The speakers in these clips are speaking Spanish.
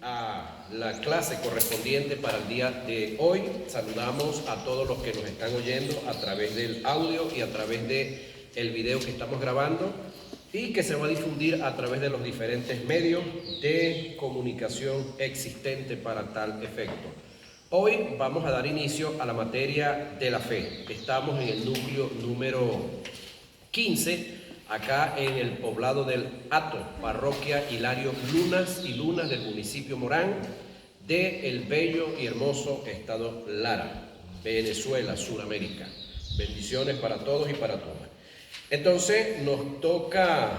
a la clase correspondiente para el día de hoy. Saludamos a todos los que nos están oyendo a través del audio y a través del video que estamos grabando y que se va a difundir a través de los diferentes medios de comunicación existentes para tal efecto. Hoy vamos a dar inicio a la materia de la fe. Estamos en el núcleo número 15, acá en el poblado del Hato, parroquia Hilario Lunas y Lunas del municipio Morán, del bello y hermoso estado Lara, Venezuela, Suramérica. Bendiciones para todos y para todas. Entonces nos toca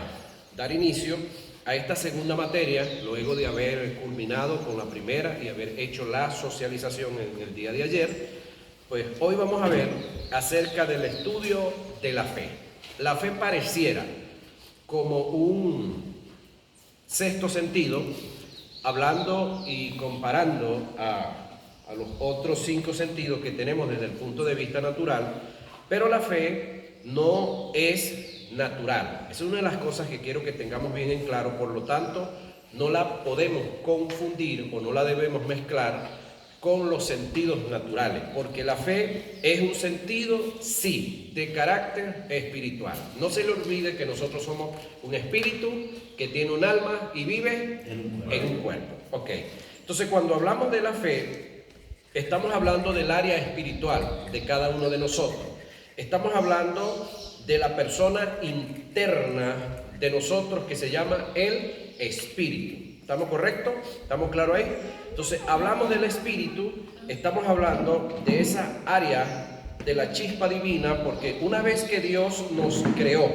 dar inicio a esta segunda materia, luego de haber culminado con la primera y haber hecho la socialización en el día de ayer. Pues hoy vamos a ver acerca del estudio de la fe. La fe pareciera como un sexto sentido, hablando y comparando a los otros 5 sentidos que tenemos desde el punto de vista natural, pero la fe no es natural. Esa es una de las cosas que quiero que tengamos bien en claro. Por lo tanto, no la podemos confundir o no la debemos mezclar con los sentidos naturales, porque la fe es un sentido, sí, de carácter espiritual. No se le olvide que nosotros somos un espíritu que tiene un alma y vive en un cuerpo. Ok. Entonces, cuando hablamos de la fe, estamos hablando del área espiritual de cada uno de nosotros. Estamos hablando de la persona interna de nosotros que se llama el espíritu. ¿Estamos correctos? ¿Estamos claros ahí? Entonces, hablamos del espíritu, estamos hablando de esa área de la chispa divina, porque una vez que Dios nos creó,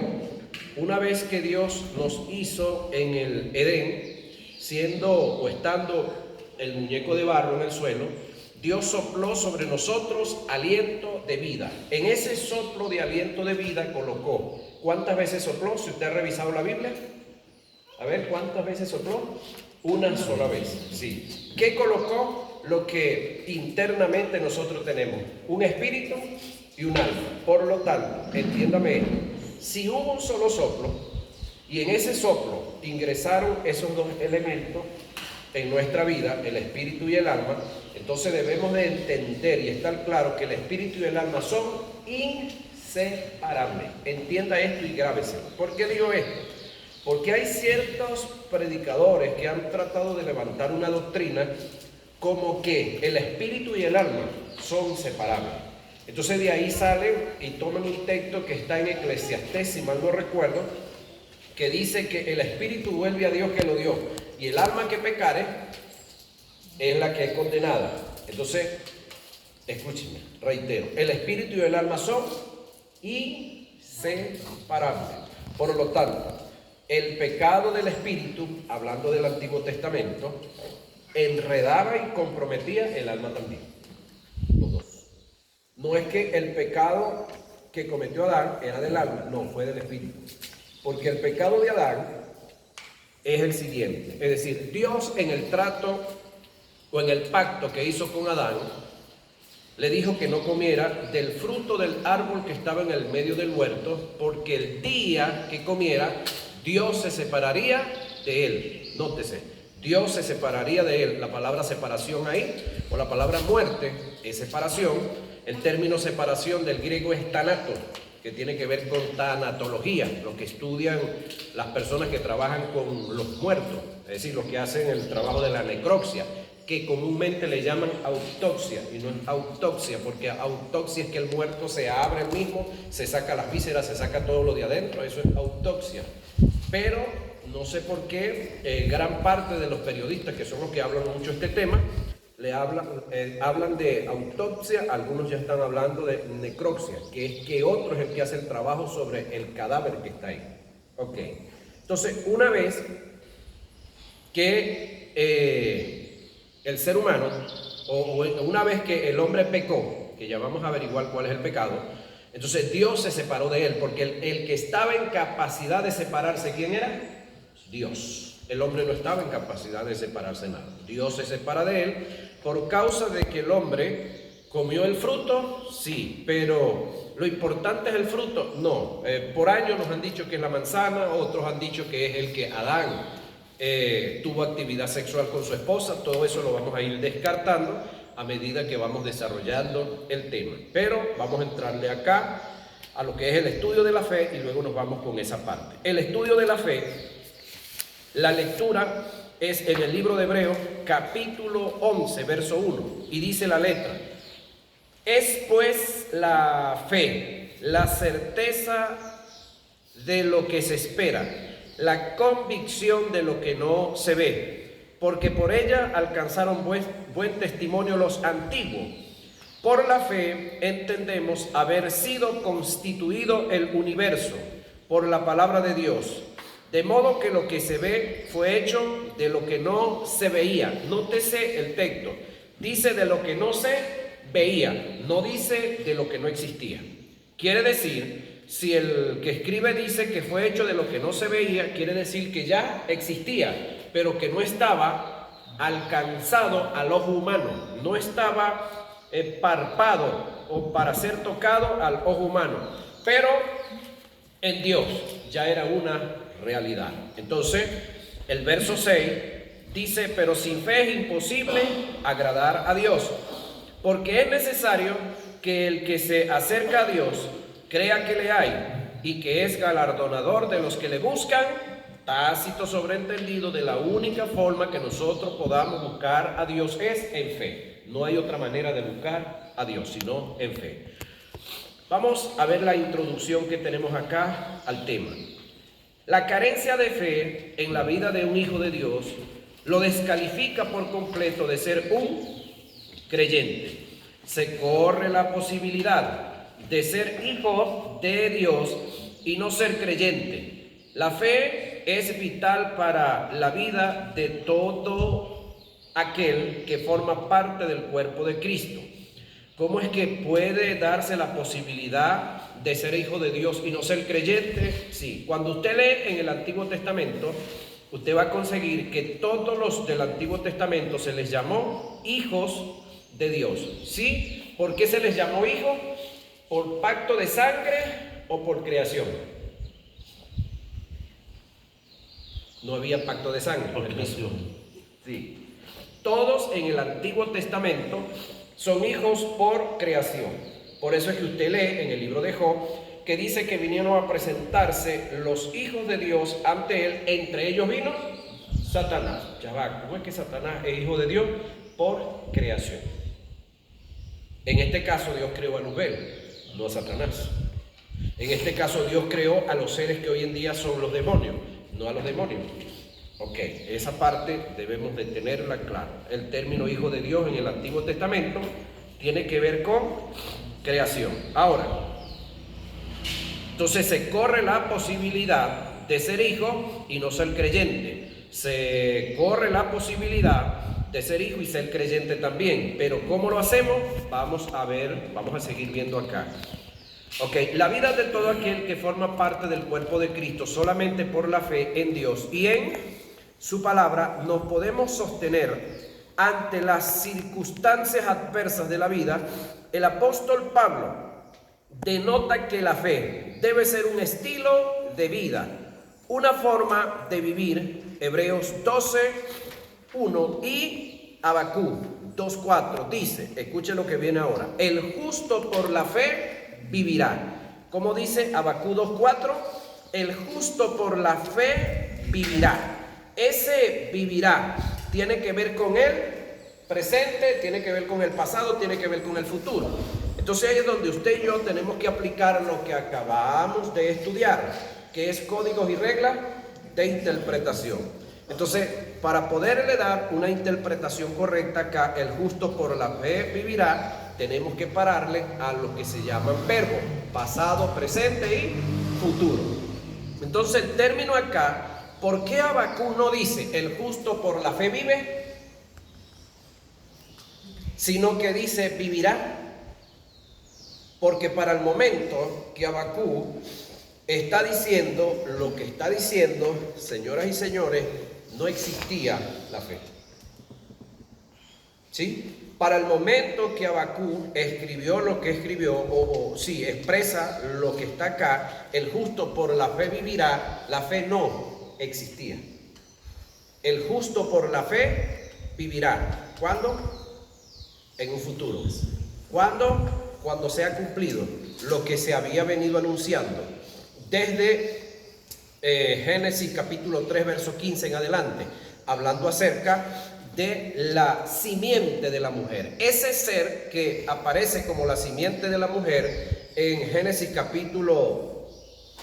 una vez que Dios nos hizo en el Edén, siendo o estando el muñeco de barro en el suelo, Dios sopló sobre nosotros aliento de vida. En ese soplo de aliento de vida colocó, ¿cuántas veces sopló? Si usted ha revisado la Biblia, a ver, ¿cuántas veces sopló? Una sola vez, sí. ¿Qué colocó? Lo que internamente nosotros tenemos, un espíritu y un alma. Por lo tanto, entiéndame esto, si hubo un solo soplo y en ese soplo ingresaron esos dos elementos en nuestra vida, el espíritu y el alma, entonces debemos de entender y estar claro que el espíritu y el alma son inseparables. Entienda esto y grábese. ¿Por qué digo esto? Porque hay ciertos predicadores que han tratado de levantar una doctrina como que el espíritu y el alma son separables. Entonces de ahí salen y toman un texto que está en Eclesiastés, si mal no recuerdo, que dice que el espíritu vuelve a Dios que lo dio y el alma que pecare es la que es condenada. Entonces, escúchenme, reitero, el espíritu y el alma son inseparables. Por lo tanto, el pecado del espíritu, hablando del Antiguo Testamento, enredaba y comprometía el alma también. Los dos. No es que el pecado que cometió Adán era del alma, no, fue del espíritu. Porque el pecado de Adán es el siguiente, es decir, Dios en el trato o en el pacto que hizo con Adán, le dijo que no comiera del fruto del árbol que estaba en el medio del huerto, porque el día que comiera, Dios se separaría de él. Nótese, Dios se separaría de él. La palabra separación ahí, o la palabra muerte, es separación. El término separación del griego es tanato, que tiene que ver con tanatología, lo que estudian las personas que trabajan con los muertos, es decir, los que hacen el trabajo de la necropsia, que comúnmente le llaman autopsia, y no es autopsia, porque autopsia es que el muerto se abre el mismo, se saca las vísceras, se saca todo lo de adentro, eso es autopsia. Pero no sé por qué gran parte de los periodistas, que son los que hablan mucho este tema, hablan de autopsia, algunos ya están hablando de necropsia, que es que otro es el que hace el trabajo sobre el cadáver que está ahí. Ok, entonces una vez que el ser humano, o una vez que el hombre pecó, que ya vamos a averiguar cuál es el pecado, entonces Dios se separó de él, porque el que estaba en capacidad de separarse, ¿quién era? Dios. El hombre no estaba en capacidad de separarse nada. Dios se separa de él por causa de que el hombre comió el fruto, sí, pero lo importante es el fruto, no. Por años nos han dicho que es la manzana, otros han dicho que es el que Adán tuvo actividad sexual con su esposa. Todo eso lo vamos a ir descartando a medida que vamos desarrollando el tema. Pero vamos a entrarle acá a lo que es el estudio de la fe y luego nos vamos con esa parte. El estudio de la fe, la lectura es en el libro de Hebreos, capítulo 11, verso 1, y dice la letra: es pues la fe, la certeza de lo que se espera, la convicción de lo que no se ve, porque por ella alcanzaron buen testimonio los antiguos. Por la fe entendemos haber sido constituido el universo por la palabra de Dios, de modo que lo que se ve fue hecho de lo que no se veía. Nótese el texto, dice de lo que no se veía, no dice de lo que no existía. Quiere decir, si el que escribe dice que fue hecho de lo que no se veía, quiere decir que ya existía, pero que no estaba alcanzado al ojo humano, no estaba palpado o para ser tocado al ojo humano, pero en Dios ya era una realidad. Entonces, el verso 6 dice: pero sin fe es imposible agradar a Dios, porque es necesario que el que se acerca a Dios crea que le hay y que es galardonador de los que le buscan. Tácito sobreentendido de la única forma que nosotros podamos buscar a Dios es en fe. No hay otra manera de buscar a Dios sino en fe. Vamos a ver la introducción que tenemos acá al tema. La carencia de fe en la vida de un hijo de Dios lo descalifica por completo de ser un creyente. Se corre la posibilidad de ser hijo de Dios y no ser creyente. La fe es vital para la vida de todo aquel que forma parte del cuerpo de Cristo. ¿Cómo es que puede darse la posibilidad de ser hijo de Dios y no ser creyente? Sí, cuando usted lee en el Antiguo Testamento, usted va a conseguir que todos los del Antiguo Testamento se les llamó hijos de Dios. ¿Sí? ¿Por qué se les llamó hijos? ¿Por pacto de sangre o por creación? No había pacto de sangre. Por creación. Sí. Todos en el Antiguo Testamento son hijos por creación. Por eso es que usted lee en el libro de Job que dice que vinieron a presentarse los hijos de Dios ante él. Entre ellos vino Satanás. Ya va, ¿cómo es que Satanás es hijo de Dios? Por creación. En este caso Dios creó a Luzbel, no a Satanás. En este caso Dios creó a los seres que hoy en día son los demonios, no a los demonios. Ok, esa parte debemos de tenerla clara. El término hijo de Dios en el Antiguo Testamento tiene que ver con creación. Ahora, entonces se corre la posibilidad de ser hijo y no ser creyente. Se corre la posibilidad de ser hijo y ser creyente también. Pero ¿cómo lo hacemos? Vamos a ver, vamos a seguir viendo acá. Ok, la vida de todo aquel que forma parte del cuerpo de Cristo solamente por la fe en Dios y en su palabra nos podemos sostener ante las circunstancias adversas de la vida. El apóstol Pablo denota que la fe debe ser un estilo de vida, una forma de vivir. Hebreos 12:1 y Habacuc 2:4 dice, escuche lo que viene ahora: el justo por la fe vivirá. Como dice Habacuc 2:4, el justo por la fe vivirá. Ese vivirá tiene que ver con el presente, tiene que ver con el pasado, tiene que ver con el futuro. Entonces ahí es donde usted y yo tenemos que aplicar lo que acabamos de estudiar, que es códigos y reglas de interpretación. Entonces, para poderle dar una interpretación correcta acá, el justo por la fe vivirá, tenemos que pararle a lo que se llaman verbos, pasado, presente y futuro. Entonces el término acá, ¿por qué Habacuc no dice el justo por la fe vive? Sino que dice vivirá. Porque para el momento que Habacuc está diciendo lo que está diciendo, señoras y señores, no existía la fe. ¿Sí? Para el momento que Habacuc escribió lo que escribió, expresa lo que está acá, el justo por la fe vivirá, la fe no existía. El justo por la fe vivirá. ¿Cuándo? En un futuro. ¿Cuándo? Cuando sea cumplido lo que se había venido anunciando desde Génesis capítulo 3 verso 15 en adelante, hablando acerca de la simiente de la mujer. Ese ser que aparece como la simiente de la mujer en Génesis capítulo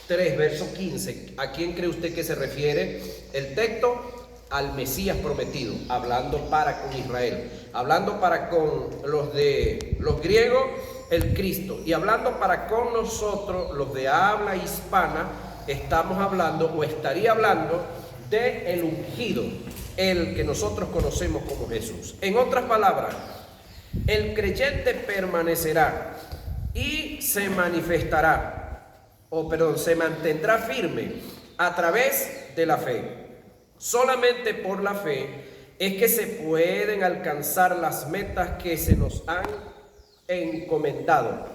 3 verso 15, ¿a quién cree usted que se refiere el texto? Al Mesías prometido, hablando para con Israel, hablando para con los griegos, el Cristo, y hablando para con nosotros, los de habla hispana, estamos hablando o estaría hablando de el ungido, el que nosotros conocemos como Jesús. En otras palabras, el creyente permanecerá y se manifestará, se mantendrá firme a través de la fe. Solamente por la fe es que se pueden alcanzar las metas que se nos han encomendado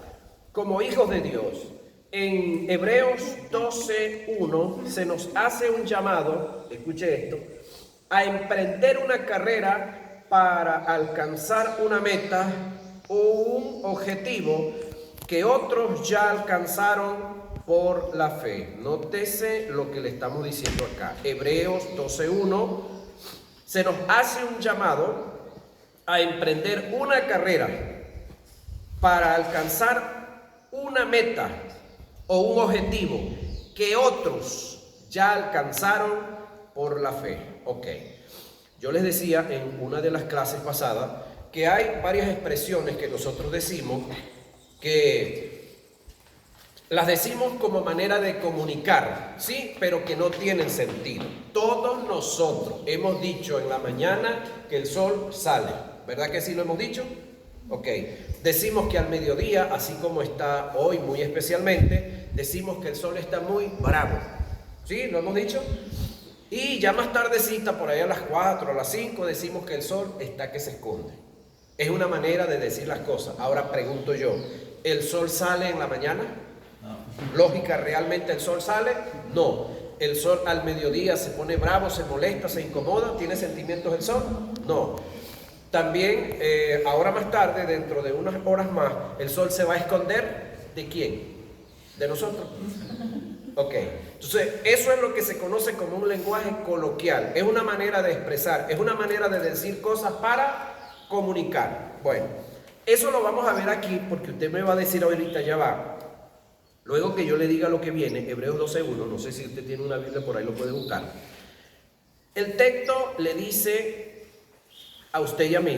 como hijos de Dios. En Hebreos 12:1 se nos hace un llamado, escuche esto, a emprender una carrera para alcanzar una meta o un objetivo que otros ya alcanzaron por la fe. Nótese lo que le estamos diciendo acá. Hebreos 12:1 se nos hace un llamado a emprender una carrera para alcanzar una meta o un objetivo que otros ya alcanzaron por la fe. Ok, yo les decía en una de las clases pasadas que hay varias expresiones que nosotros decimos que las decimos como manera de comunicar, sí, pero que no tienen sentido. Todos nosotros hemos dicho en la mañana que el sol sale, ¿verdad que sí lo hemos dicho? Ok, decimos que al mediodía, así como está hoy muy especialmente, decimos que el sol está muy bravo, ¿sí? ¿Lo hemos dicho? Y ya más tardecita, por ahí a las 4, a las 5, decimos que el sol está que se esconde. Es una manera de decir las cosas. Ahora pregunto yo, ¿el sol sale en la mañana? Lógica, ¿realmente el sol sale? No. ¿El sol al mediodía se pone bravo, se molesta, se incomoda? ¿Tiene sentimientos el sol? No. También, ahora más tarde, dentro de unas horas más, ¿el sol se va a esconder? ¿De quién? ¿De nosotros? Ok. Entonces, eso es lo que se conoce como un lenguaje coloquial. Es una manera de expresar, es una manera de decir cosas para comunicar. Bueno, eso lo vamos a ver aquí porque usted me va a decir ahorita, ya va. Luego que yo le diga lo que viene, Hebreos 12:1, no sé si usted tiene una Biblia por ahí, lo puede buscar. El texto le dice a usted y a mí,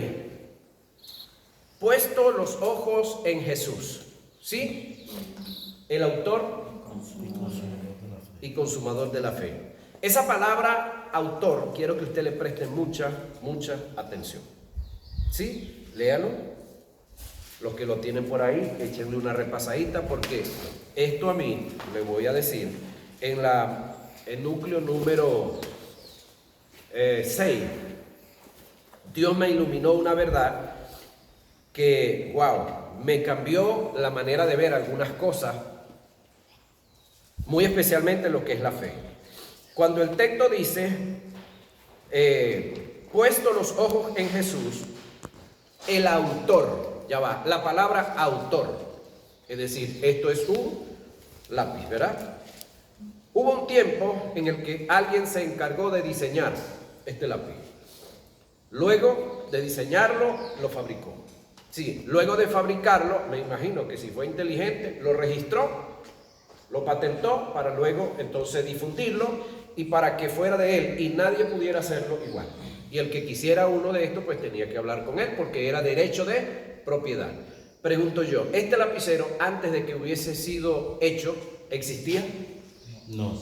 puesto los ojos en Jesús, ¿sí? El autor y consumador de la fe. Esa palabra autor, quiero que usted le preste mucha atención, ¿sí? Léalo. Los que lo tienen por ahí, échenle una repasadita porque esto a mí, le voy a decir, en el núcleo número 6, Dios me iluminó una verdad que, wow, me cambió la manera de ver algunas cosas, muy especialmente lo que es la fe. Cuando el texto dice, puesto los ojos en Jesús, el autor, ya va, la palabra autor, es decir, esto es un lápiz, ¿verdad? Hubo un tiempo en el que alguien se encargó de diseñar este lápiz. Luego de diseñarlo, lo fabricó. Sí, luego de fabricarlo, me imagino que si fue inteligente, lo registró, lo patentó para luego entonces difundirlo y para que fuera de él y nadie pudiera hacerlo igual. Y el que quisiera uno de estos, pues tenía que hablar con él porque era derecho de propiedad. Pregunto yo, ¿este lapicero antes de que hubiese sido hecho existía? No.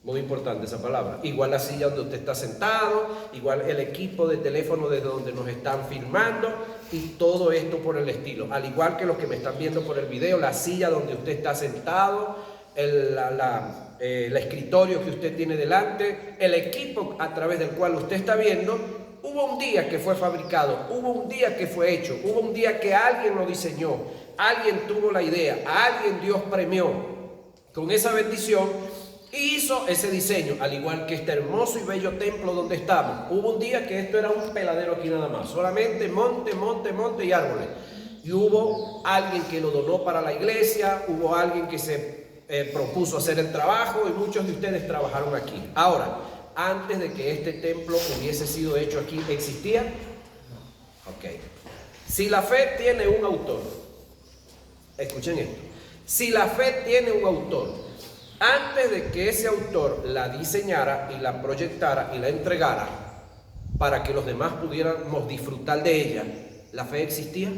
Muy importante esa palabra. Igual la silla donde usted está sentado, igual el equipo de teléfono desde donde nos están filmando y todo esto por el estilo. Al igual que los que me están viendo por el video, la silla donde usted está sentado, el escritorio que usted tiene delante, el equipo a través del cual usted está viendo, hubo un día que fue fabricado, hubo un día que fue hecho, hubo un día que alguien lo diseñó, alguien tuvo la idea, a alguien Dios premió con esa bendición hizo ese diseño, al igual que este hermoso y bello templo donde estamos. Hubo un día que esto era un peladero aquí nada más, solamente monte, monte, monte y árboles. Y hubo alguien que lo donó para la iglesia, hubo alguien que se propuso hacer el trabajo y muchos de ustedes trabajaron aquí. Ahora, antes de que este templo hubiese sido hecho aquí, ¿existía? Ok. Si la fe tiene un autor, escuchen esto, si la fe tiene un autor, antes de que ese autor la diseñara y la proyectara y la entregara para que los demás pudiéramos disfrutar de ella, ¿la fe existía?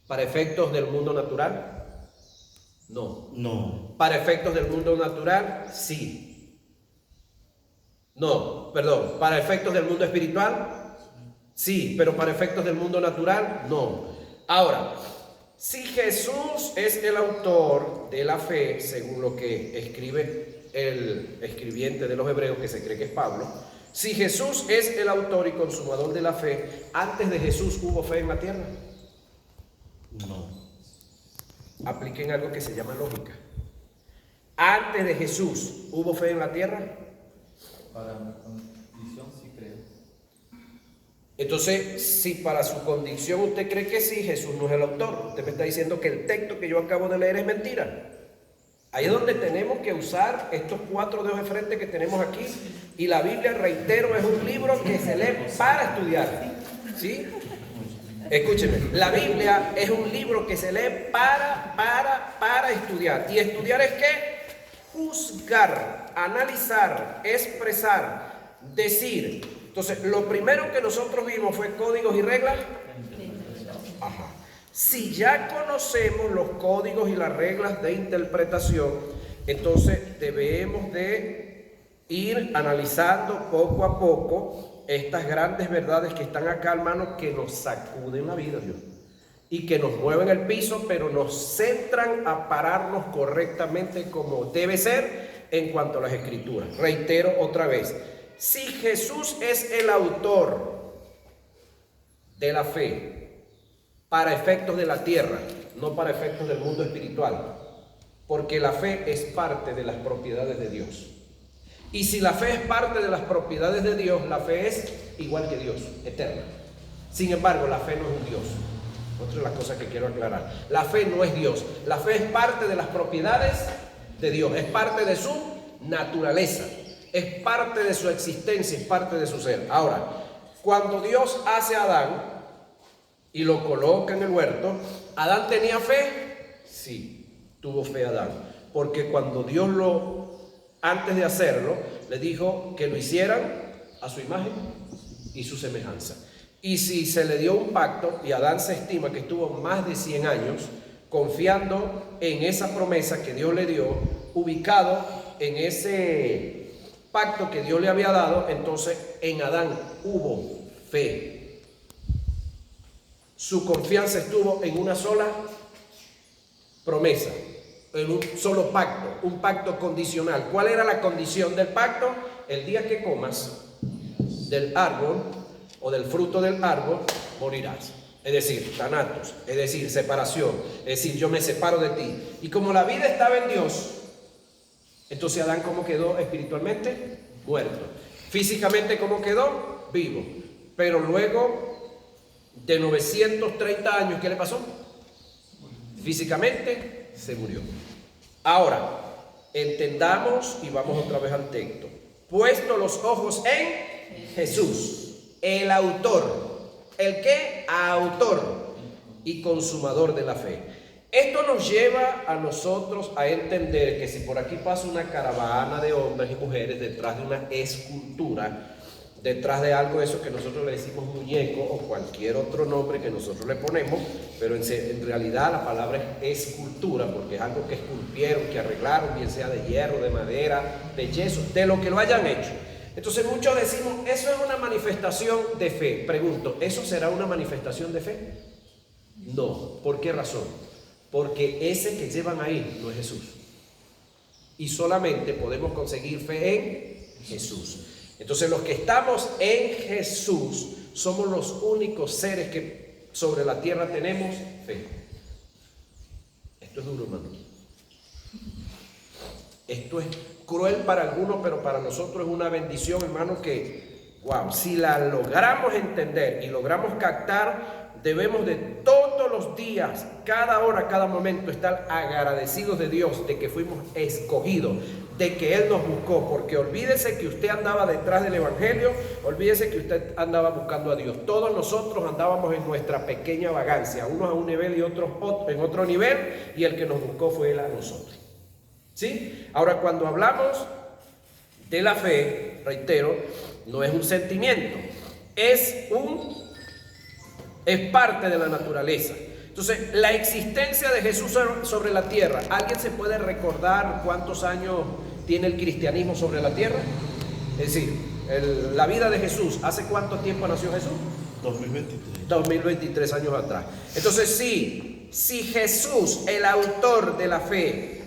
¿Para efectos del mundo natural? No. No. ¿Para efectos del mundo natural? Sí. No, perdón. ¿Para efectos del mundo espiritual? Sí, pero para efectos del mundo natural, no. Ahora, si Jesús es el autor de la fe, según lo que escribe el escribiente de los Hebreos, que se cree que es Pablo, si Jesús es el autor y consumador de la fe, ¿antes de Jesús hubo fe en la tierra? No. Apliquen algo que se llama lógica. ¿Antes de Jesús hubo fe en la tierra? Para mi condición sí creo. Entonces, si para su condición usted cree que sí, Jesús no es el autor. Usted me está diciendo que el texto que yo acabo de leer es mentira. Ahí es donde tenemos que usar estos 4 dedos de frente que tenemos aquí. Y la Biblia, reitero, es un libro que se lee para estudiar. ¿Sí? Escúcheme, la Biblia es un libro que se lee para estudiar. ¿Y estudiar es qué? Juzgar, analizar, expresar, decir. Entonces, lo primero que nosotros vimos fue códigos y reglas. Ajá. Si ya conocemos los códigos y las reglas de interpretación, entonces debemos de ir analizando poco a poco estas grandes verdades que están acá, hermanos, que nos sacuden la vida, Dios, y que nos mueven el piso, pero nos centran a pararnos correctamente como debe ser en cuanto a las escrituras. Reitero otra vez, si Jesús es el autor de la fe para efectos de la tierra, no para efectos del mundo espiritual, porque la fe es parte de las propiedades de Dios. Y si la fe es parte de las propiedades de Dios, la fe es igual que Dios, eterna. Sin embargo, la fe no es un Dios. Otra de las cosas que quiero aclarar. La fe no es Dios. La fe es parte de las propiedades de Dios. Es parte de su naturaleza. Es parte de su existencia, es parte de su ser. Ahora, cuando Dios hace a Adán y lo coloca en el huerto, ¿Adán tenía fe? Sí, tuvo fe Adán. Porque cuando Dios antes de hacerlo, le dijo que lo hicieran a su imagen y su semejanza. Y si se le dio un pacto, y Adán se estima que estuvo más de 100 años confiando en esa promesa que Dios le dio, ubicado en ese pacto que Dios le había dado, entonces en Adán hubo fe. Su confianza estuvo en una sola promesa, en un solo pacto, un pacto condicional. ¿Cuál era la condición del pacto? El día que comas del árbol o del fruto del árbol, morirás. Es decir, thanatos, es decir, separación, es decir, yo me separo de ti. Y como la vida estaba en Dios, entonces Adán, ¿cómo quedó espiritualmente? Muerto. Físicamente, ¿cómo quedó? Vivo. Pero luego de 930 años, ¿qué le pasó? Físicamente se murió. Ahora, entendamos y vamos otra vez al texto. Puesto los ojos en Jesús, el autor. ¿El qué? Autor y consumador de la fe. Esto nos lleva a nosotros a entender que si por aquí pasa una caravana de hombres y mujeres detrás de una escultura, detrás de algo eso que nosotros le decimos muñeco o cualquier otro nombre que nosotros le ponemos, pero en realidad la palabra es escultura, porque es algo que esculpieron, que arreglaron, bien sea de hierro, de madera, de yeso, de lo que lo hayan hecho. Entonces muchos decimos, eso es una manifestación de fe. Pregunto, ¿eso será una manifestación de fe? No. ¿Por qué razón? Porque ese que llevan ahí no es Jesús. Y solamente podemos conseguir fe en Jesús. Entonces los que estamos en Jesús somos los únicos seres que sobre la tierra tenemos fe. Esto es duro, hermano. Esto es cruel para algunos, pero para nosotros es una bendición, hermano, que, wow, si la logramos entender y logramos captar, debemos de todos los días, cada hora, cada momento, estar agradecidos de Dios, de que fuimos escogidos, de que Él nos buscó, porque olvídese que usted andaba detrás del Evangelio, olvídese que usted andaba buscando a Dios. Todos nosotros andábamos en nuestra pequeña vagancia, unos a un nivel y otros en otro nivel, y el que nos buscó fue Él a nosotros. ¿Sí? Ahora, cuando hablamos de la fe, reitero, no es un sentimiento, es parte de la naturaleza. Entonces, la existencia de Jesús sobre la tierra, ¿alguien se puede recordar cuántos años tiene el cristianismo sobre la tierra? Es decir, la vida de Jesús, ¿hace cuánto tiempo nació Jesús? 2023. 2023 años atrás. Entonces, si Jesús, el autor de la fe,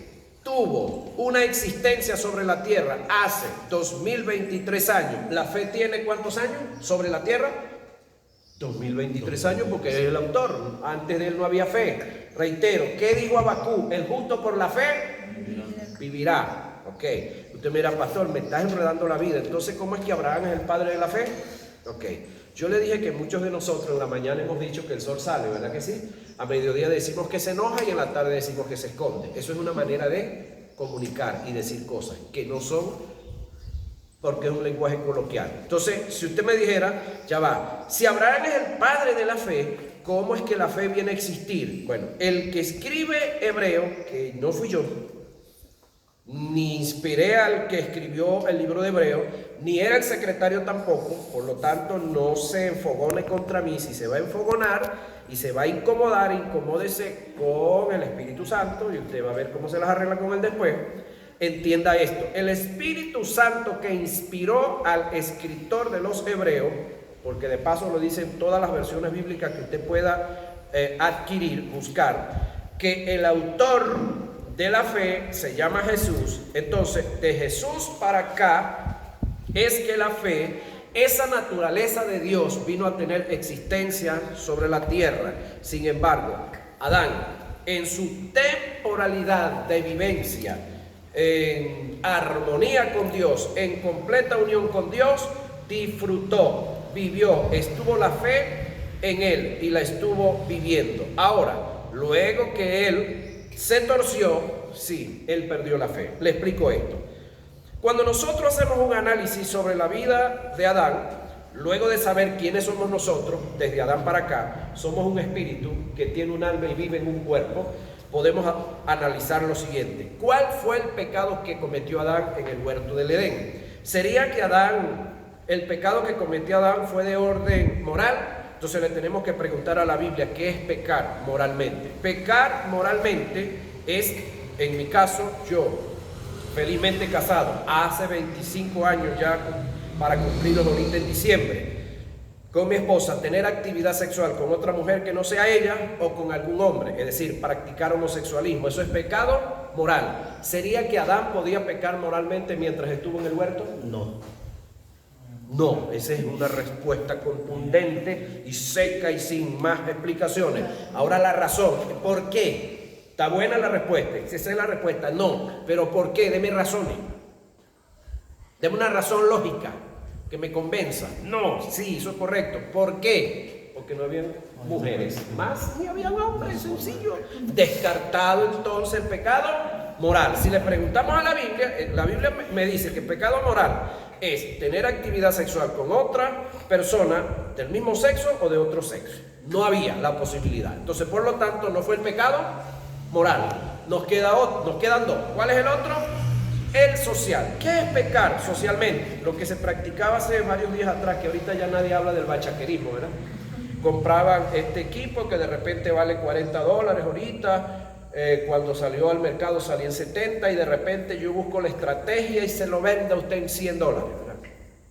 tuvo una existencia sobre la tierra hace 2023 años, ¿la fe tiene cuántos años sobre la tierra? 2023 años, porque es el autor. Antes de él no había fe. Reitero, ¿qué dijo Habacuc? El justo por la fe vivirá. Ok, usted me dirá, pastor, me estás enredando la vida. Entonces, ¿cómo es que Abraham es el padre de la fe? Ok, yo le dije que muchos de nosotros en la mañana hemos dicho que el sol sale, ¿verdad que sí? A mediodía decimos que se enoja y en la tarde decimos que se esconde. Eso es una manera de comunicar y decir cosas que no son, porque es un lenguaje coloquial. Entonces, si usted me dijera, ya va, si Abraham es el padre de la fe, ¿cómo es que la fe viene a existir? Bueno, el que escribe Hebreo, que no fui yo, ni inspiré al que escribió el libro de Hebreo, ni era el secretario tampoco, por lo tanto no se enfogone contra mí. Si se va a enfogonar y se va a incomodar, incomódese con el Espíritu Santo y usted va a ver cómo se las arregla con él después. Entienda esto, el Espíritu Santo que inspiró al escritor de los Hebreos, porque de paso lo dicen todas las versiones bíblicas que usted pueda adquirir, buscar, que el autor de la fe se llama Jesús. Entonces, de Jesús para acá es que la fe, esa naturaleza de Dios, vino a tener existencia sobre la tierra. Sin embargo, Adán, en su temporalidad de vivencia, en armonía con Dios, en completa unión con Dios, disfrutó, vivió, estuvo la fe en él y la estuvo viviendo. Ahora, luego que él se torció, sí, él perdió la fe. Le explico esto. Cuando nosotros hacemos un análisis sobre la vida de Adán, luego de saber quiénes somos nosotros, desde Adán para acá, somos un espíritu que tiene un alma y vive en un cuerpo, podemos analizar lo siguiente. ¿Cuál fue el pecado que cometió Adán en el huerto del Edén? ¿Sería que el pecado que cometió Adán fue de orden moral? Entonces le tenemos que preguntar a la Biblia, ¿qué es pecar moralmente? Pecar moralmente es, en mi caso, yo, felizmente casado, hace 25 años ya, para cumplirlos ahorita en diciembre, con mi esposa, tener actividad sexual con otra mujer que no sea ella o con algún hombre, es decir, practicar homosexualismo, eso es pecado moral. ¿Sería que Adán podía pecar moralmente mientras estuvo en el huerto? No. No, esa es una respuesta contundente y seca y sin más explicaciones. Ahora la razón, ¿por qué? ¿Está buena la respuesta? Esa es la respuesta, no, pero ¿por qué? Deme razones. Deme una razón lógica que me convenza. No, sí, eso es correcto. ¿Por qué? Porque no había mujeres más ni había hombres, sencillo. Descartado entonces el pecado moral. Si le preguntamos a la Biblia me dice que el pecado moral es tener actividad sexual con otra persona del mismo sexo o de otro sexo. No había la posibilidad. Entonces, por lo tanto, no fue el pecado moral. Nos quedan dos. ¿Cuál es el otro? El social. ¿Qué es pecar socialmente? Lo que se practicaba hace varios días atrás, que ahorita ya nadie habla del bachaquerismo, ¿verdad? Compraban este equipo que de repente vale $40 ahorita, cuando salió al mercado salía en 70 y de repente yo busco la estrategia y se lo vendo a usted en $100, ¿verdad?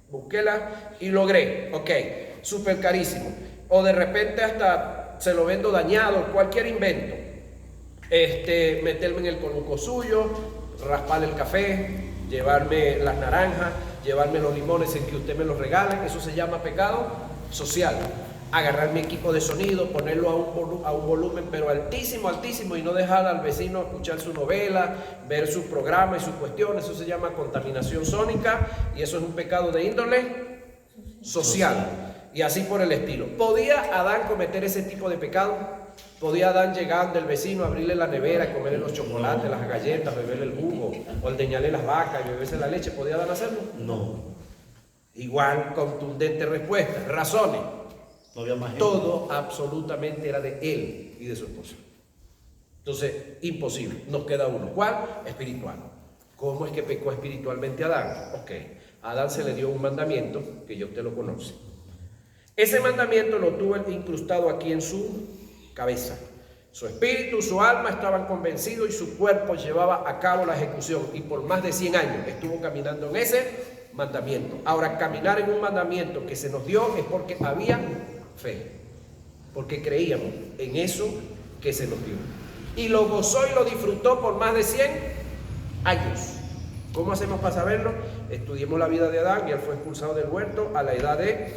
Busquéla y logré, ok, súper carísimo. O de repente hasta se lo vendo dañado, cualquier invento. Meterme en el coluco suyo, raspar el café, llevarme las naranjas, llevarme los limones en que usted me los regale, eso se llama pecado social. agarrar mi equipo de sonido, ponerlo a un volumen pero altísimo, altísimo, y no dejar al vecino escuchar su novela, ver sus programas y sus cuestiones. Eso se llama contaminación sónica y eso es un pecado de índole social. Y así por el estilo. ¿Podía Adán cometer ese tipo de pecado? ¿Podía Adán llegar del vecino, abrirle la nevera, comerle los chocolates, las galletas, beberle el jugo, ordeñarle las vacas y beberse la leche? ¿Podía Adán hacerlo? No. Igual, contundente respuesta. Razones. No había más gente. Todo absolutamente era de él y de su esposa. Entonces, imposible. Nos queda uno. ¿Cuál? Espiritual. ¿Cómo es que pecó espiritualmente Adán? Ok. A Adán se le dio un mandamiento que ya usted lo conoce. Ese mandamiento lo tuvo incrustado aquí en su cabeza. Su espíritu, su alma estaban convencidos y su cuerpo llevaba a cabo la ejecución. Y por más de 100 años estuvo caminando en ese mandamiento. Ahora, caminar en un mandamiento que se nos dio es porque había fe. Porque creíamos en eso que se nos dio. Y lo gozó y lo disfrutó por más de 100 años. ¿Cómo hacemos para saberlo? Estudiemos la vida de Adán y él fue expulsado del huerto a la edad de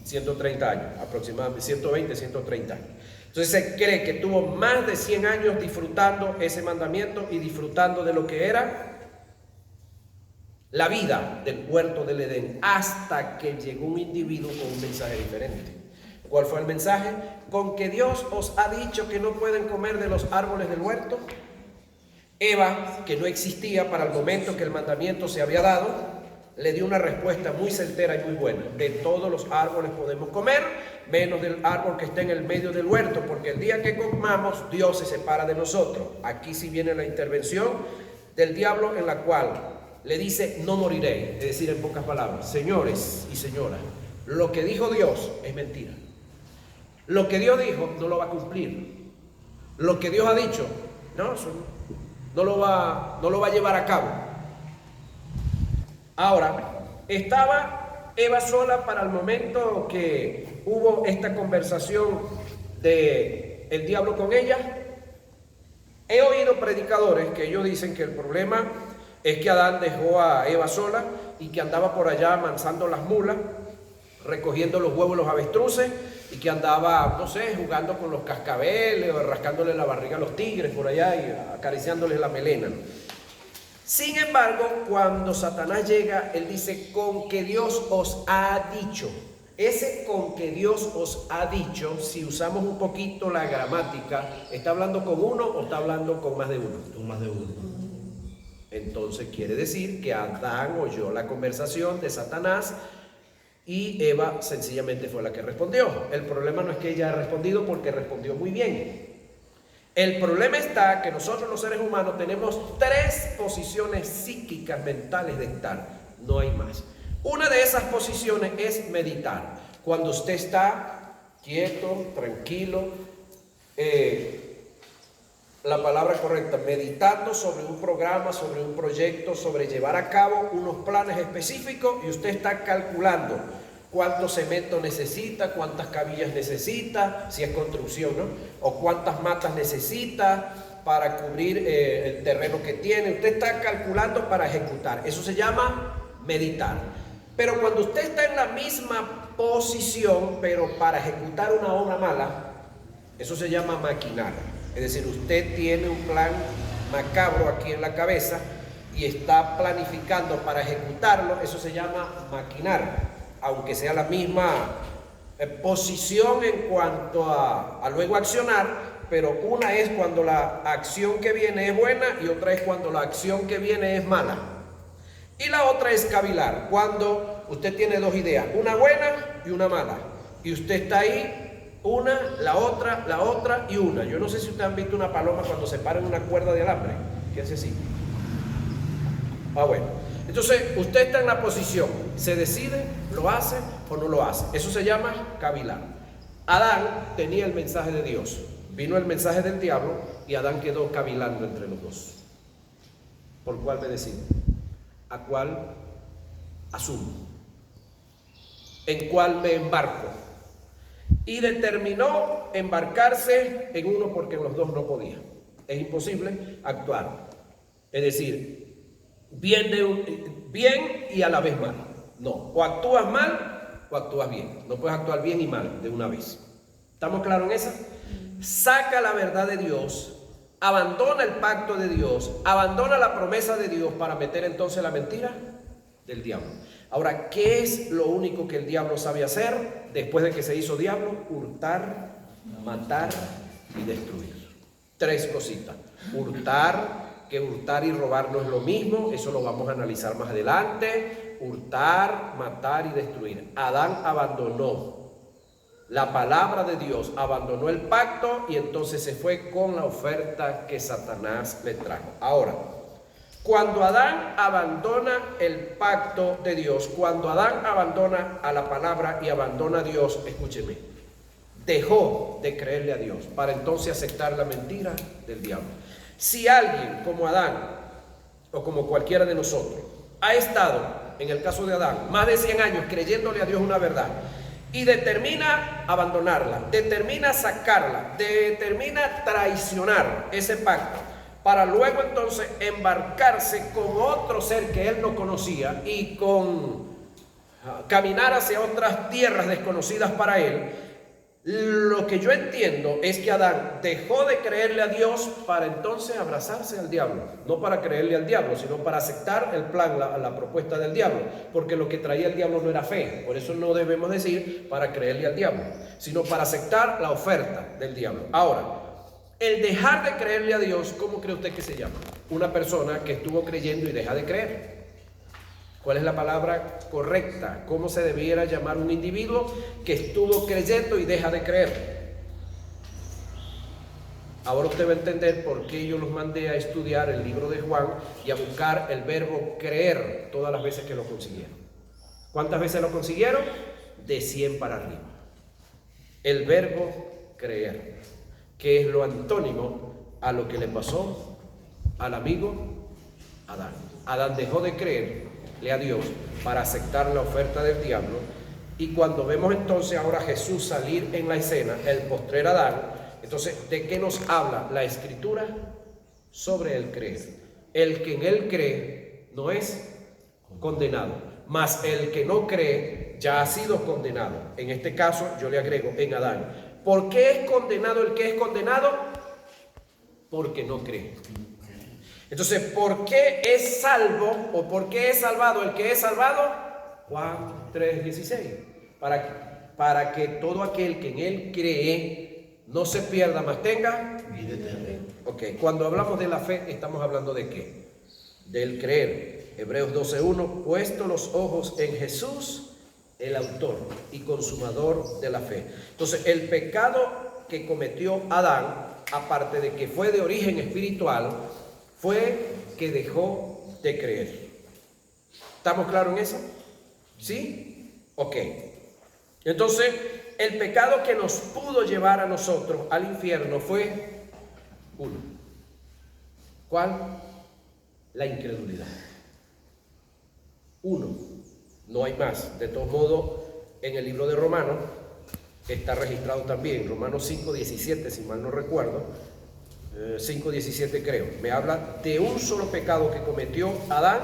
130 años, aproximadamente 120, 130 años. Entonces se cree que tuvo más de 100 años disfrutando ese mandamiento y disfrutando de lo que era la vida del huerto del Edén, hasta que llegó un individuo con un mensaje diferente. ¿Cuál fue el mensaje? Con que Dios os ha dicho que no pueden comer de los árboles del huerto. Eva, que no existía para el momento que el mandamiento se había dado, le dio una respuesta muy certera y muy buena. De todos los árboles podemos comer, menos del árbol que está en el medio del huerto, porque el día que comamos, Dios se separa de nosotros. Aquí sí viene la intervención del diablo, en la cual le dice: no moriré. Es decir, en pocas palabras, señores y señoras, lo que dijo Dios es mentira. Lo que Dios dijo no lo va a cumplir. Lo que Dios ha dicho, no lo va a llevar a cabo. Ahora, estaba Eva sola para el momento que hubo esta conversación de el diablo con ella. He oído predicadores que ellos dicen que el problema es que Adán dejó a Eva sola y que andaba por allá amansando las mulas, recogiendo los huevos de los avestruces, y que andaba, no sé, jugando con los cascabeles o rascándole la barriga a los tigres por allá y acariciándoles la melena, ¿no? Sin embargo, cuando Satanás llega, él dice: con que Dios os ha dicho. Ese con que Dios os ha dicho, si usamos un poquito la gramática, ¿está hablando con uno o está hablando con más de uno? Con más de uno. Entonces quiere decir que Adán oyó la conversación de Satanás y Eva sencillamente fue la que respondió. El problema no es que ella haya respondido, porque respondió muy bien. El problema está que nosotros los seres humanos tenemos 3 posiciones psíquicas, mentales de estar. No hay más. Una de esas posiciones es meditar. Cuando usted está quieto, tranquilo, la palabra correcta, meditando sobre un programa, sobre un proyecto, sobre llevar a cabo unos planes específicos, y usted está calculando cuánto cemento necesita, cuántas cabillas necesita, si es construcción, ¿no? O cuántas matas necesita para cubrir el terreno que tiene. Usted está calculando para ejecutar. Eso se llama meditar. Pero cuando usted está en la misma posición, pero para ejecutar una obra mala, eso se llama maquinar. Es decir, usted tiene un plan macabro aquí en la cabeza y está planificando para ejecutarlo. Eso se llama maquinar, aunque sea la misma posición en cuanto a luego accionar, pero una es cuando la acción que viene es buena y otra es cuando la acción que viene es mala. Y la otra es cavilar, cuando usted tiene 2 ideas, una buena y una mala, y usted está ahí, una, la otra y una. Yo no sé si ustedes han visto una paloma cuando se para en una cuerda de alambre, que hace así. Bueno, entonces usted está en la posición, se decide, lo hace o no lo hace. Eso se llama cavilar. Adán tenía el mensaje de Dios, vino el mensaje del diablo y Adán quedó cavilando entre los dos. ¿Por cuál me decido? ¿A cuál asumo? ¿En cuál me embarco? Y determinó embarcarse en uno porque en los dos no podía. Es imposible actuar. Es decir, bien y a la vez mal. No, o actúas mal o actúas bien. No puedes actuar bien y mal de una vez. ¿Estamos claros en esa? Saca la verdad de Dios, abandona el pacto de Dios, abandona la promesa de Dios para meter entonces la mentira del diablo. Ahora, ¿qué es lo único que el diablo sabe hacer después de que se hizo diablo? Hurtar, matar y destruir. 3 cositas. Hurtar, que hurtar y robar no es lo mismo, eso lo vamos a analizar más adelante. Hurtar, matar y destruir. Adán abandonó la palabra de Dios, abandonó el pacto y entonces se fue con la oferta que Satanás le trajo. Ahora, cuando Adán abandona el pacto de Dios, cuando Adán abandona a la palabra y abandona a Dios, escúcheme, dejó de creerle a Dios para entonces aceptar la mentira del diablo. Si alguien como Adán o como cualquiera de nosotros ha estado, en el caso de Adán, más de 100 años creyéndole a Dios una verdad y determina abandonarla, determina sacarla, determina traicionar ese pacto para luego entonces embarcarse con otro ser que él no conocía y caminar hacia otras tierras desconocidas para él, lo que yo entiendo es que Adán dejó de creerle a Dios para entonces abrazarse al diablo. No para creerle al diablo, sino para aceptar el plan, la propuesta del diablo. Porque lo que traía el diablo no era fe. Por eso no debemos decir para creerle al diablo, sino para aceptar la oferta del diablo. Ahora, el dejar de creerle a Dios, ¿cómo cree usted que se llama? Una persona que estuvo creyendo y deja de creer. ¿Cuál es la palabra correcta? ¿Cómo se debiera llamar un individuo que estuvo creyendo y deja de creer? Ahora usted va a entender por qué yo los mandé a estudiar el libro de Juan y a buscar el verbo creer todas las veces que lo consiguieron. ¿Cuántas veces lo consiguieron? De 100 para arriba. El verbo creer, que es lo antónimo a lo que le pasó al amigo Adán. Adán dejó de creerle a Dios para aceptar la oferta del diablo, y cuando vemos entonces ahora a Jesús salir en la escena, el postrer Adán, entonces ¿de qué nos habla la Escritura? Sobre el creer. El que en él cree no es condenado, mas el que no cree ya ha sido condenado. En este caso yo le agrego en Adán. ¿Por qué es condenado el que es condenado? Porque no cree. Entonces, ¿por qué es salvo o por qué es salvado el que es salvado? Juan 3:16. Para que todo aquel que en él cree no se pierda, mas tenga vida eterna. Ok, cuando hablamos de la fe, ¿estamos hablando de qué? Del creer. Hebreos 12:1, puesto los ojos en Jesús, el autor y consumador de la fe. Entonces, el pecado que cometió Adán, aparte de que fue de origen espiritual, fue que dejó de creer. ¿Estamos claros en eso? ¿Sí? Ok. Entonces, el pecado que nos pudo llevar a nosotros al infierno fue uno. ¿Cuál? La incredulidad. Uno. No hay más. De todos modos, en el libro de Romanos está registrado también, Romanos 5:17, si mal no recuerdo, 5:17 creo, me habla de un solo pecado que cometió Adán,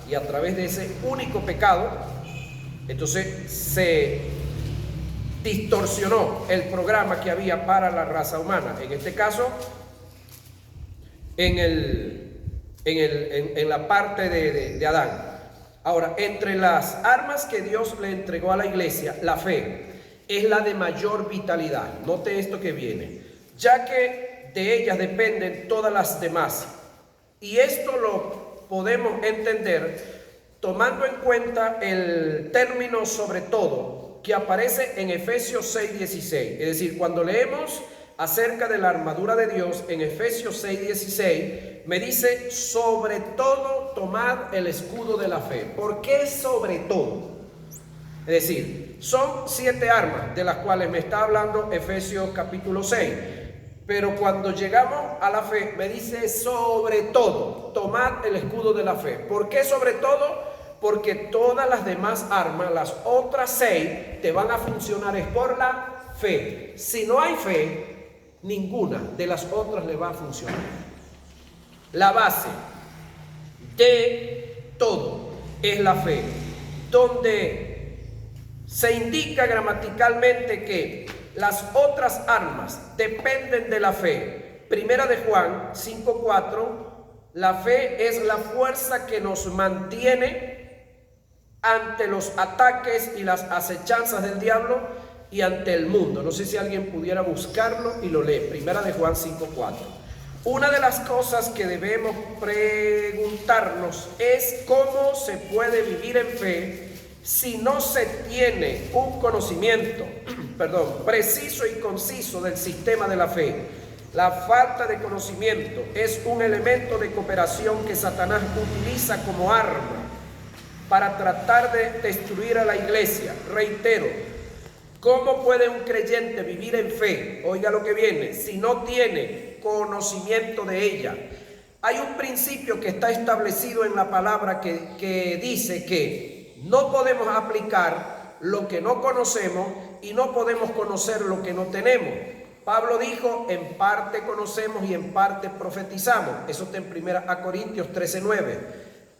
y a través de ese único pecado entonces se distorsionó el programa que había para la raza humana, en este caso en la parte de Adán. Ahora, entre las armas que Dios le entregó a la iglesia, la fe es la de mayor vitalidad. Note esto que viene, ya que de ellas dependen todas las demás. Y esto lo podemos entender tomando en cuenta el término sobre todo que aparece en Efesios 6:16. Es decir, cuando leemos acerca de la armadura de Dios en Efesios 6:16, me dice: sobre todo tomad el escudo de la fe. ¿Por qué sobre todo? Es decir, son 7 armas de las cuales me está hablando Efesios capítulo 6. Pero cuando llegamos a la fe, me dice sobre todo, tomad el escudo de la fe. ¿Por qué sobre todo? Porque todas las demás armas, las otras 6, te van a funcionar es por la fe. Si no hay fe, ninguna de las otras le va a funcionar. La base de todo es la fe. Donde se indica gramaticalmente que las otras armas dependen de la fe. Primera de Juan 5:4, la fe es la fuerza que nos mantiene ante los ataques y las acechanzas del diablo y ante el mundo. No sé si alguien pudiera buscarlo y lo lee. Primera de Juan 5:4. Una de las cosas que debemos preguntarnos es cómo se puede vivir en fe si no se tiene un conocimiento, preciso y conciso del sistema de la fe. La falta de conocimiento es un elemento de cooperación que Satanás utiliza como arma para tratar de destruir a la iglesia. Reitero, ¿cómo puede un creyente vivir en fe? Oiga lo que viene, si no tiene conocimiento de ella. Hay un principio que está establecido en la palabra que dice que no podemos aplicar lo que no conocemos y no podemos conocer lo que no tenemos. Pablo dijo, en parte conocemos y en parte profetizamos. Eso está en 1 Corintios 13:9.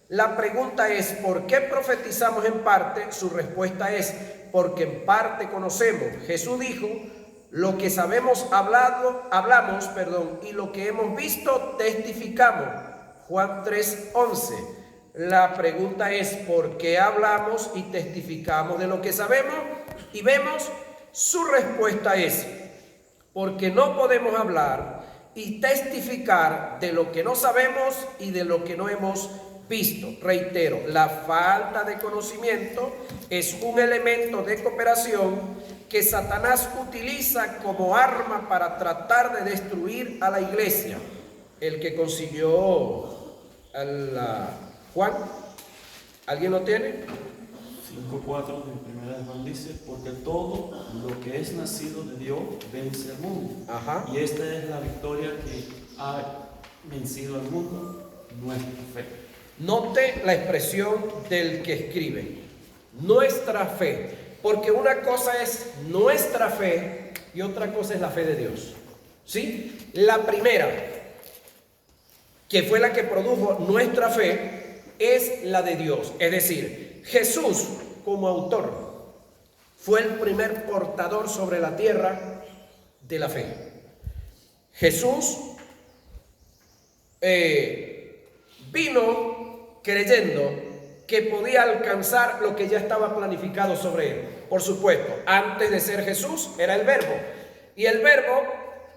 La pregunta es, ¿por qué profetizamos en parte? Su respuesta es, porque en parte conocemos. Jesús dijo, lo que sabemos hablamos, y lo que hemos visto testificamos. Juan 3:11. La pregunta es, ¿por qué hablamos y testificamos de lo que sabemos y vemos? Su respuesta es, porque no podemos hablar y testificar de lo que no sabemos y de lo que no hemos visto. Reitero, la falta de conocimiento es un elemento de cooperación que Satanás utiliza como arma para tratar de destruir a la iglesia. El que consiguió Juan, ¿alguien lo tiene? 5:4 de Primera de Juan dice, porque todo lo que es nacido de Dios vence al mundo. Ajá. Y esta es la victoria que ha vencido al mundo, nuestra fe. Note la expresión del que escribe, nuestra fe, porque una cosa es nuestra fe y otra cosa es la fe de Dios. ¿Sí? La primera, que fue la que produjo nuestra fe, es la de Dios. Es decir, Jesús como autor fue el primer portador sobre la tierra de la fe. Jesús vino creyendo que podía alcanzar lo que ya estaba planificado sobre él. Por supuesto, antes de ser Jesús era el Verbo, y el Verbo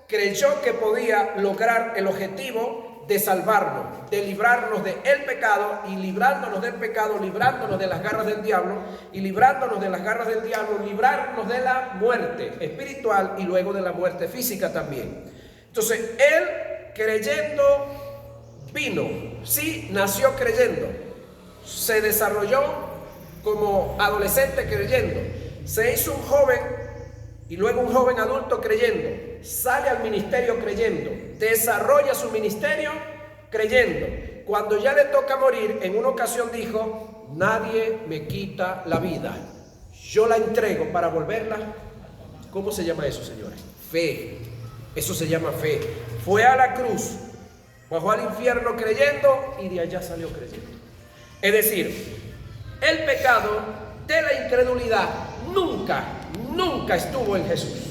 creyó que podía lograr el objetivo de salvarnos, de librarnos del pecado, y librándonos del pecado, librándonos de las garras del diablo, y librándonos de las garras del diablo, librarnos de la muerte espiritual y luego de la muerte física también. Entonces, él creyendo vino, sí, nació creyendo, se desarrolló como adolescente creyendo, se hizo un joven y luego un joven adulto creyendo, sale al ministerio creyendo, desarrolla su ministerio creyendo. Cuando ya le toca morir, en una ocasión dijo, nadie me quita la vida, yo la entrego para volverla. ¿Cómo se llama eso, señores? Fe. Eso se llama fe. Fue a la cruz, bajó al infierno creyendo y de allá salió creyendo. Es decir, el pecado de la incredulidad nunca estuvo en Jesús.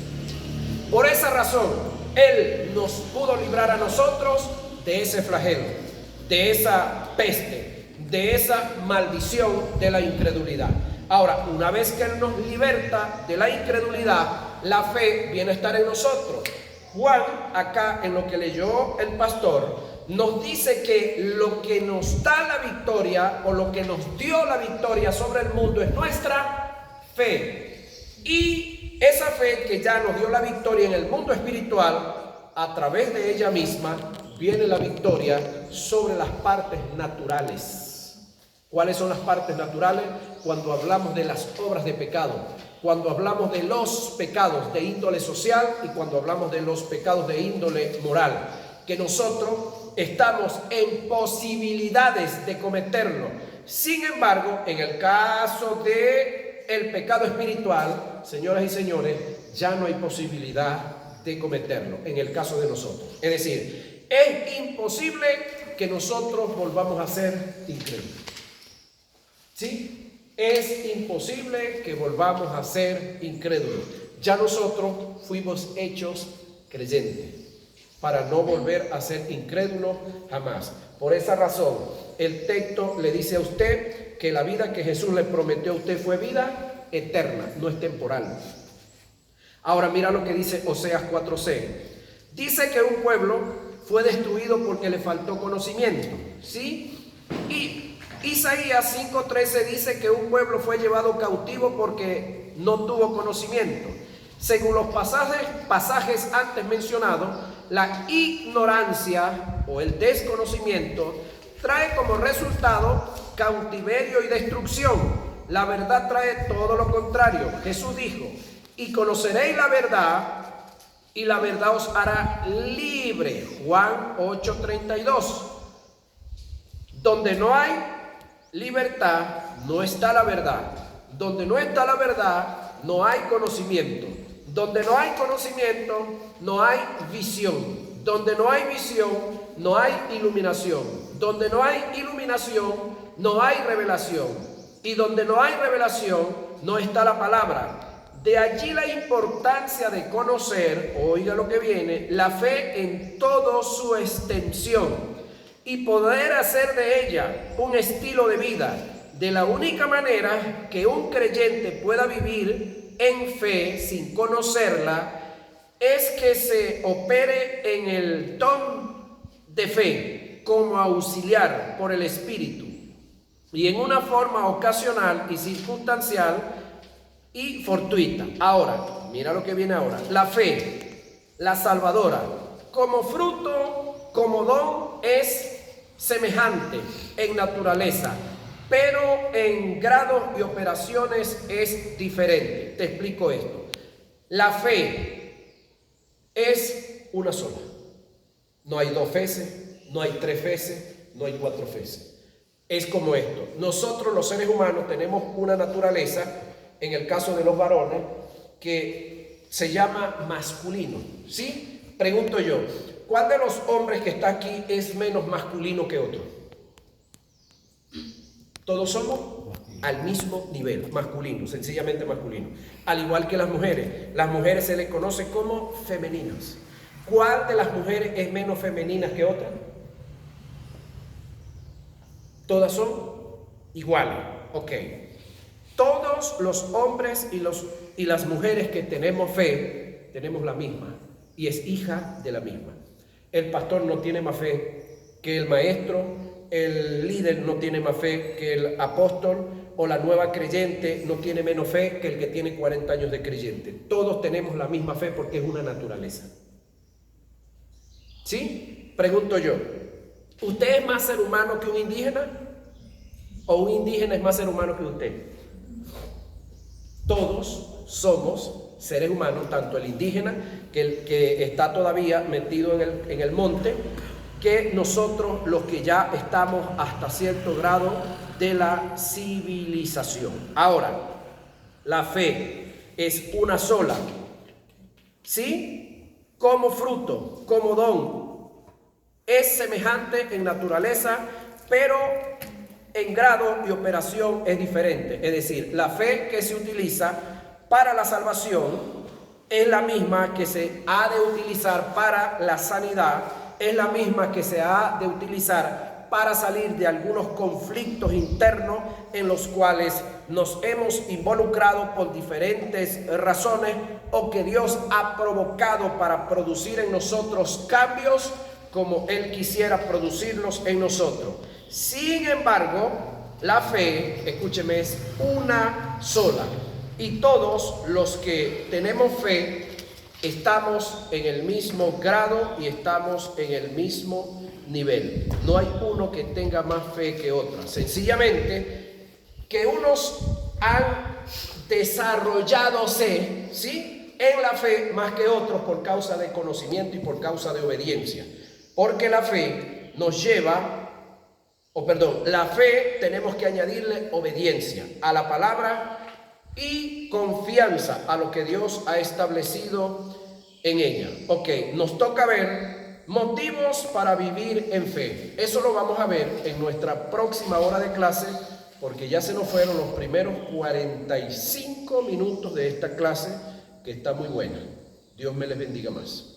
Por esa razón, Él nos pudo librar a nosotros de ese flagelo, de esa peste, de esa maldición de la incredulidad. Ahora, una vez que Él nos liberta de la incredulidad, la fe viene a estar en nosotros. Juan, acá en lo que leyó el pastor, nos dice que lo que nos da la victoria o lo que nos dio la victoria sobre el mundo es nuestra fe. Y esa fe que ya nos dio la victoria en el mundo espiritual, a través de ella misma viene la victoria sobre las partes naturales. ¿Cuáles son las partes naturales? Cuando hablamos de las obras de pecado, cuando hablamos de los pecados de índole social y cuando hablamos de los pecados de índole moral, que nosotros estamos en posibilidades de cometerlo. Sin embargo, en el caso de el pecado espiritual, señoras y señores, ya no hay posibilidad de cometerlo en el caso de nosotros. Es decir, es imposible que nosotros volvamos a ser incrédulos. ¿Sí? Es imposible que volvamos a ser incrédulos. Ya nosotros fuimos hechos creyentes para no volver a ser incrédulos jamás. Por esa razón, el texto le dice a usted que la vida que Jesús le prometió a usted fue vida eterna, no es temporal. Ahora mira lo que dice Oseas 4:6. Dice que un pueblo fue destruido porque le faltó conocimiento, ¿sí? Y Isaías 5:13 dice que un pueblo fue llevado cautivo porque no tuvo conocimiento. Según los pasajes antes mencionados, la ignorancia o el desconocimiento trae como resultado cautiverio y destrucción. La verdad trae todo lo contrario. Jesús dijo: y conoceréis la verdad, y la verdad os hará libre. Juan 8:32. Donde no hay libertad, no está la verdad. Donde no está la verdad, no hay conocimiento. Donde no hay conocimiento, no hay visión. Donde no hay visión, no hay iluminación. Donde no hay iluminación, no hay revelación. Y donde no hay revelación, no está la palabra. De allí la importancia de conocer, oiga lo que viene, la fe en toda su extensión y poder hacer de ella un estilo de vida. De la única manera que un creyente pueda vivir en fe sin conocerla es que se opere en el don de fe como auxiliar por el Espíritu y en una forma ocasional y circunstancial y fortuita. Ahora, mira lo que viene ahora. La fe, la salvadora, como fruto, como don, es semejante en naturaleza, pero en grados y operaciones es diferente. Te explico esto. La fe es una sola. No hay dos feces, no hay tres feces, no hay cuatro feces. Es como esto. Nosotros los seres humanos tenemos una naturaleza, en el caso de los varones, que se llama masculino, ¿sí? Pregunto yo, ¿cuál de los hombres que está aquí es menos masculino que otro? Todos somos al mismo nivel, masculino, sencillamente masculino. Al igual que las mujeres se les conoce como femeninas. ¿Cuál de las mujeres es menos femenina que otra? Todas son iguales, ok. Todos los hombres y las mujeres que tenemos fe, tenemos la misma, y es hija de la misma. El pastor no tiene más fe que el maestro, el líder no tiene más fe que el apóstol, o la nueva creyente no tiene menos fe que el que tiene 40 años de creyente. Todos tenemos la misma fe porque es una naturaleza. ¿Sí? Pregunto yo, ¿usted es más ser humano que un indígena? ¿O un indígena es más ser humano que usted? Todos somos seres humanos, tanto el indígena, que está todavía metido en el monte, que nosotros los que ya estamos hasta cierto grado de la civilización. Ahora, la fe es una sola, ¿sí? Como fruto, como don, es semejante en naturaleza, pero en grado y operación es diferente. Es decir, la fe que se utiliza para la salvación es la misma que se ha de utilizar para la sanidad, es la misma que se ha de utilizar para salir de algunos conflictos internos en los cuales nos hemos involucrado por diferentes razones o que Dios ha provocado para producir en nosotros cambios como Él quisiera producirlos en nosotros. Sin embargo, la fe, escúcheme, es una sola. Y todos los que tenemos fe estamos en el mismo grado y estamos en el mismo nivel. No hay uno que tenga más fe que otro. Sencillamente que unos han desarrolladose, ¿sí?, en la fe más que otros por causa de conocimiento y por causa de obediencia. Porque la fe nos lleva... la fe tenemos que añadirle obediencia a la palabra y confianza a lo que Dios ha establecido en ella. Ok, nos toca ver motivos para vivir en fe. Eso lo vamos a ver en nuestra próxima hora de clase, porque ya se nos fueron los primeros 45 minutos de esta clase, que está muy buena. Dios me les bendiga más.